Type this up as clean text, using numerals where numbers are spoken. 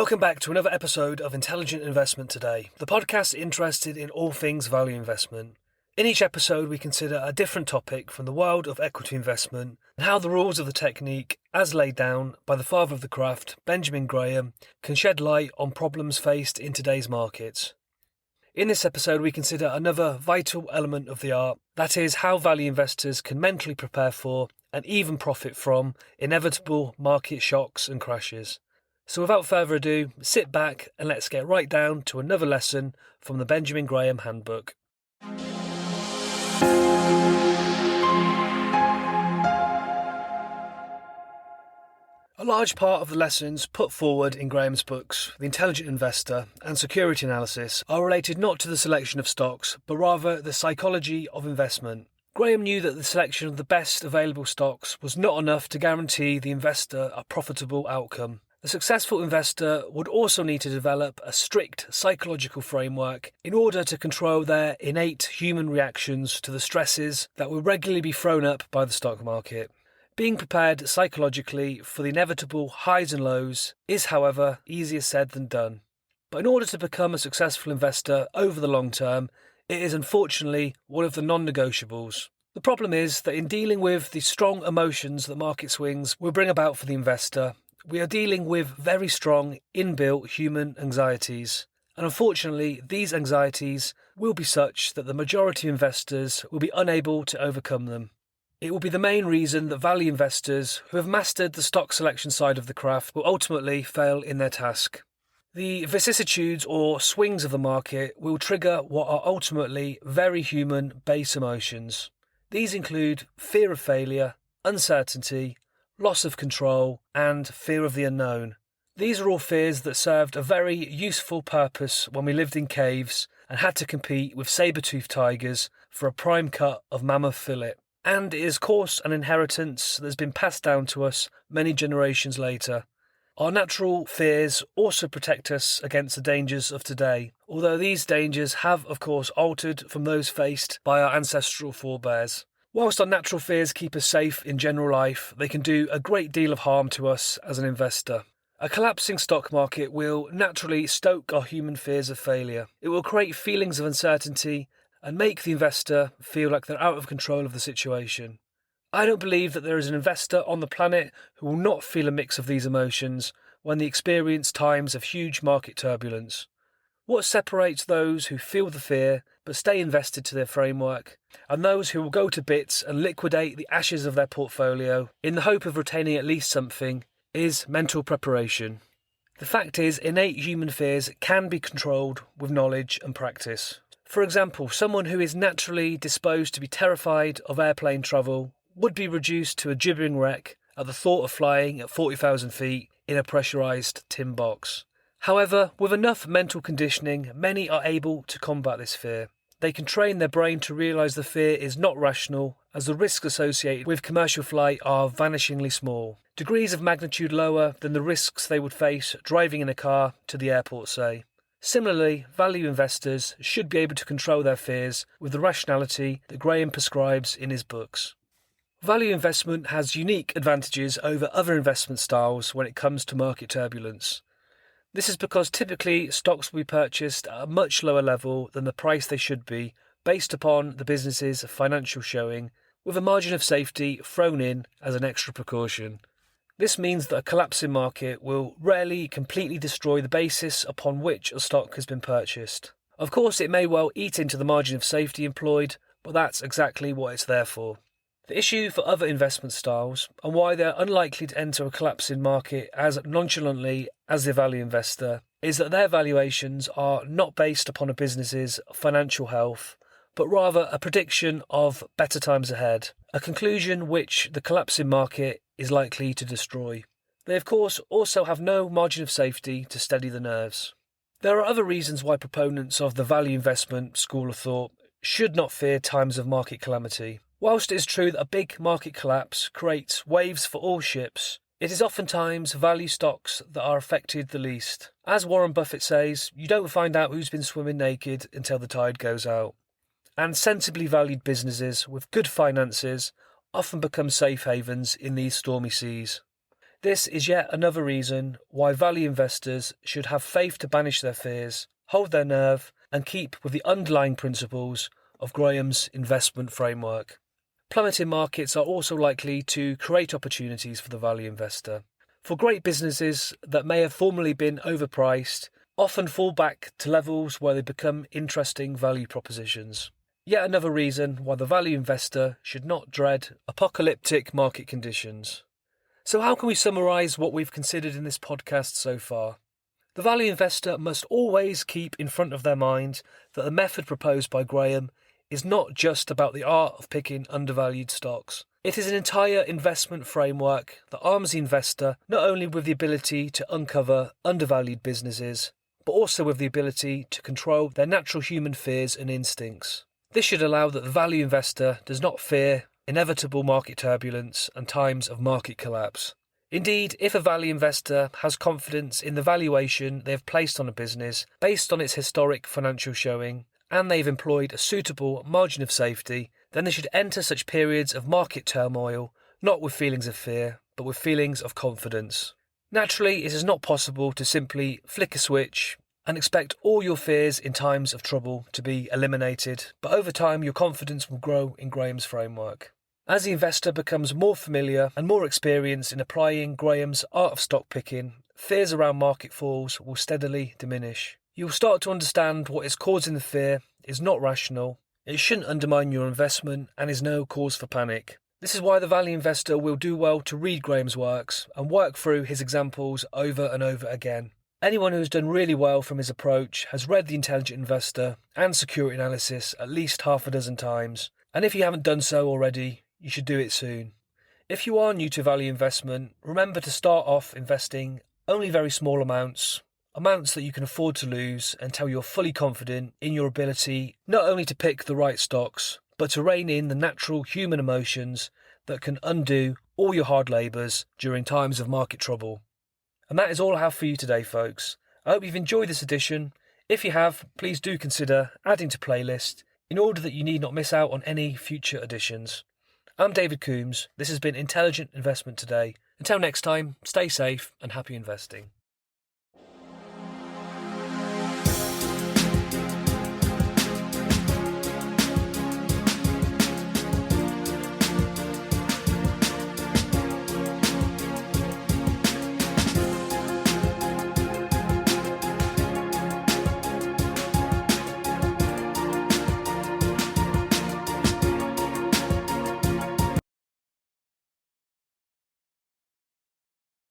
Welcome back to another episode of Intelligent Investment Today, the podcast interested in all things value investment. In each episode, we consider a different topic from the world of equity investment and how the rules of the technique, as laid down by the father of the craft, Benjamin Graham, can shed light on problems faced in today's markets. In this episode, we consider another vital element of the art, that is, how value investors can mentally prepare for and even profit from inevitable market shocks and crashes. So without further ado, sit back and let's get right down to another lesson from the Benjamin Graham Handbook. A large part of the lessons put forward in Graham's books, The Intelligent Investor and Security Analysis, are related not to the selection of stocks, but rather the psychology of investment. Graham knew that the selection of the best available stocks was not enough to guarantee the investor a profitable outcome. The successful investor would also need to develop a strict psychological framework in order to control their innate human reactions to the stresses that will regularly be thrown up by the stock market. Being prepared psychologically for the inevitable highs and lows is, however, easier said than done. But in order to become a successful investor over the long term, it is unfortunately one of the non-negotiables. The problem is that in dealing with the strong emotions that market swings will bring about for the investor, we are dealing with very strong inbuilt human anxieties. And unfortunately, these anxieties will be such that the majority of investors will be unable to overcome them. It will be the main reason that value investors who have mastered the stock selection side of the craft will ultimately fail in their task. The vicissitudes or swings of the market will trigger what are ultimately very human base emotions. These include fear of failure, uncertainty, loss of control, and fear of the unknown. These are all fears that served a very useful purpose when we lived in caves and had to compete with saber-toothed tigers for a prime cut of mammoth fillet. And it is, of course, an inheritance that has been passed down to us many generations later. Our natural fears also protect us against the dangers of today, although these dangers have, of course, altered from those faced by our ancestral forebears. Whilst our natural fears keep us safe in general life, they can do a great deal of harm to us as an investor. A collapsing stock market will naturally stoke our human fears of failure. It will create feelings of uncertainty and make the investor feel like they're out of control of the situation. I don't believe that there is an investor on the planet who will not feel a mix of these emotions when they experience times of huge market turbulence. What separates those who feel the fear but stay invested to their framework and those who will go to bits and liquidate the ashes of their portfolio in the hope of retaining at least something is mental preparation. The fact is, innate human fears can be controlled with knowledge and practice. For example, someone who is naturally disposed to be terrified of airplane travel would be reduced to a gibbering wreck at the thought of flying at 40,000 feet in a pressurised tin box. However, with enough mental conditioning, many are able to combat this fear. They can train their brain to realise the fear is not rational, as the risks associated with commercial flight are vanishingly small, degrees of magnitude lower than the risks they would face driving in a car to the airport, say. Similarly, value investors should be able to control their fears with the rationality that Graham prescribes in his books. Value investment has unique advantages over other investment styles when it comes to market turbulence. This is because typically stocks will be purchased at a much lower level than the price they should be based upon the business's financial showing, with a margin of safety thrown in as an extra precaution. This means that a collapsing market will rarely completely destroy the basis upon which a stock has been purchased. Of course, it may well eat into the margin of safety employed, but that's exactly what it's there for. The issue for other investment styles, and why they're unlikely to enter a collapsing market as nonchalantly as the value investor, is that their valuations are not based upon a business's financial health, but rather a prediction of better times ahead, a conclusion which the collapsing market is likely to destroy. They, of course, also have no margin of safety to steady the nerves. There are other reasons why proponents of the value investment school of thought should not fear times of market calamity. Whilst it is true that a big market collapse creates waves for all ships, it is oftentimes value stocks that are affected the least. As Warren Buffett says, you don't find out who's been swimming naked until the tide goes out. And sensibly valued businesses with good finances often become safe havens in these stormy seas. This is yet another reason why value investors should have faith to banish their fears, hold their nerve, and keep with the underlying principles of Graham's investment framework. Plummeting markets are also likely to create opportunities for the value investor. For great businesses that may have formerly been overpriced, often fall back to levels where they become interesting value propositions. Yet another reason why the value investor should not dread apocalyptic market conditions. So how can we summarise what we've considered in this podcast so far? The value investor must always keep in front of their mind that the method proposed by Graham is not just about the art of picking undervalued stocks. It is an entire investment framework that arms the investor not only with the ability to uncover undervalued businesses, but also with the ability to control their natural human fears and instincts. This should allow that the value investor does not fear inevitable market turbulence and times of market collapse. Indeed, if a value investor has confidence in the valuation they have placed on a business based on its historic financial showing, and they've employed a suitable margin of safety, then they should enter such periods of market turmoil not with feelings of fear, but with feelings of confidence. Naturally, it is not possible to simply flick a switch and expect all your fears in times of trouble to be eliminated, but over time your confidence will grow in Graham's framework. As the investor becomes more familiar and more experienced in applying Graham's art of stock picking, fears around market falls will steadily diminish. You will start to understand what is causing the fear is not rational, it shouldn't undermine your investment, and is no cause for panic. This is why the value investor will do well to read Graham's works and work through his examples over and over again. Anyone who has done really well from his approach has read The Intelligent Investor and Security Analysis at least half a dozen times, and if you haven't done so already, you should do it soon. If you are new to value investment, remember to start off investing only very small amounts that you can afford to lose until you're fully confident in your ability not only to pick the right stocks, but to rein in the natural human emotions that can undo all your hard labours during times of market trouble. And that is all I have for you today, folks. I hope you've enjoyed this edition. If you have, please do consider adding to playlist in order that you need not miss out on any future editions. I'm David Coombs. This has been Intelligent Investment Today. Until next time, stay safe and happy investing.